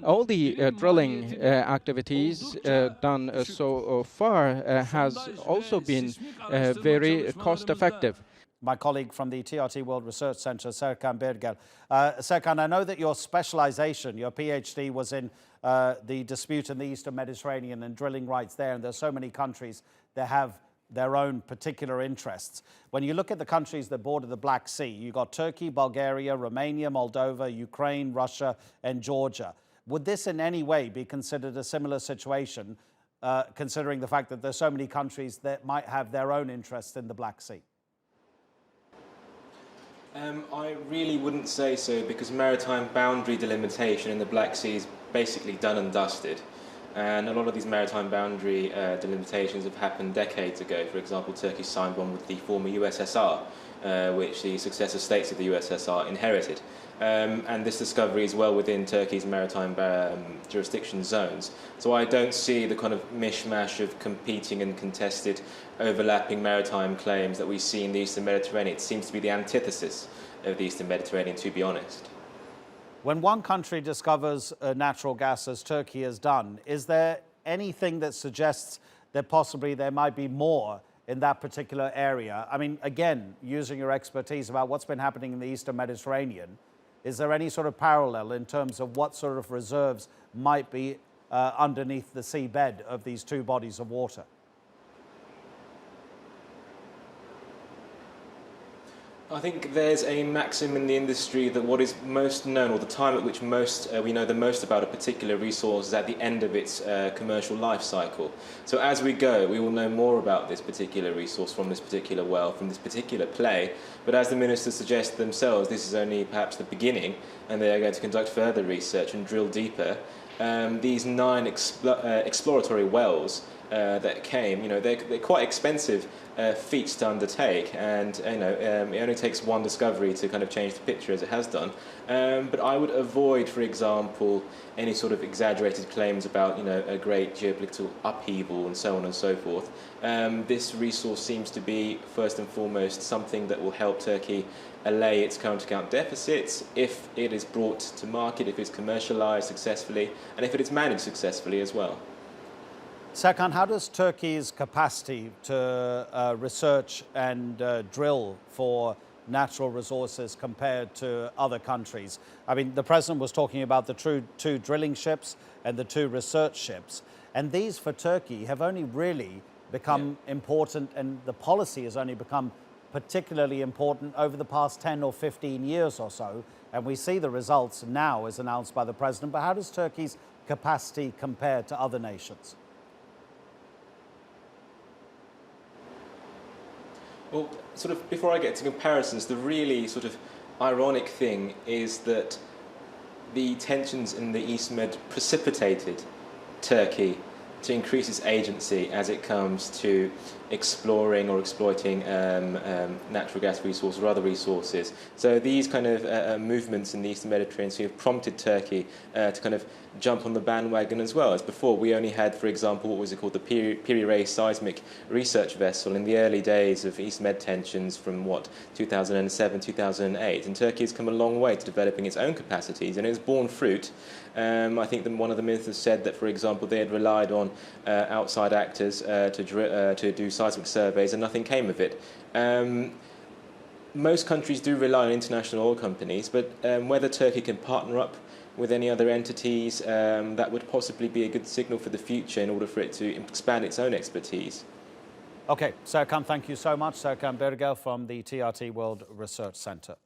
all the drilling activities done so far has also been very cost effective. My colleague from the TRT World Research Center, Serkan Birgel. Serkan, I know that your specialization, your PhD, was in the dispute in the Eastern Mediterranean and drilling rights there, and there's so many countries that have their own particular interests. When you look at the countries that border the Black Sea, you've got Turkey, Bulgaria, Romania, Moldova, Ukraine, Russia, and Georgia. Would this in any way be considered a similar situation, considering the fact that there's so many countries that might have their own interests in the Black Sea? I really wouldn't say so, because maritime boundary delimitation in the Black Sea is basically done and dusted. And a lot of these maritime boundary delimitations have happened decades ago. For example, Turkey signed one with the former USSR, which the successor states of the USSR inherited. And this discovery is well within Turkey's maritime jurisdiction zones. So I don't see the kind of mishmash of competing and contested overlapping maritime claims that we see in the Eastern Mediterranean. It seems to be the antithesis of the Eastern Mediterranean, to be honest. When one country discovers natural gas, as Turkey has done, is there anything that suggests that possibly there might be more in that particular area? I mean, again, using your expertise about what's been happening in the Eastern Mediterranean, is there any sort of parallel in terms of what sort of reserves might be underneath the seabed of these two bodies of water? I think there's a maxim in the industry that what is most known, or the time at which we know the most about a particular resource, is at the end of its commercial life cycle. So as we go, we will know more about this particular resource from this particular well, from this particular play. But as the ministers suggest themselves, this is only perhaps the beginning, and they are going to conduct further research and drill deeper. These 9 exploratory wells that came, they're quite expensive feats to undertake, and it only takes one discovery to kind of change the picture, as it has done. But I would avoid, for example, any sort of exaggerated claims about a great geopolitical upheaval and so on and so forth. This resource seems to be first and foremost something that will help Turkey allay its current account deficits if it is brought to market, if it's commercialized successfully, and if it is managed successfully as well. Serkan, how does Turkey's capacity to research and drill for natural resources compared to other countries? I mean, the President was talking about the two drilling ships and the 2 research ships. And these, for Turkey, have only really become important, and the policy has only become particularly important over the past 10 or 15 years or so. And we see the results now, as announced by the President. But how does Turkey's capacity compare to other nations? Well, sort of before I get to comparisons, the really sort of ironic thing is that the tensions in the East Med precipitated Turkey to increase its agency as it comes to exploring or exploiting natural gas resources or other resources. So these kind of movements in the Eastern Mediterranean have prompted Turkey to kind of jump on the bandwagon as well. As before, we only had, for example, what was it called, the Piri seismic research vessel in the early days of East Med tensions from, 2007, 2008. And Turkey has come a long way to developing its own capacities, and it has borne fruit. I think that one of the ministers said that, for example, they had relied on outside actors to do seismic surveys, and nothing came of it. Most countries do rely on international oil companies, but whether Turkey can partner up with any other entities, that would possibly be a good signal for the future in order for it to expand its own expertise. Okay, Serkan, thank you so much. Serkan Birgel from the TRT World Research Center.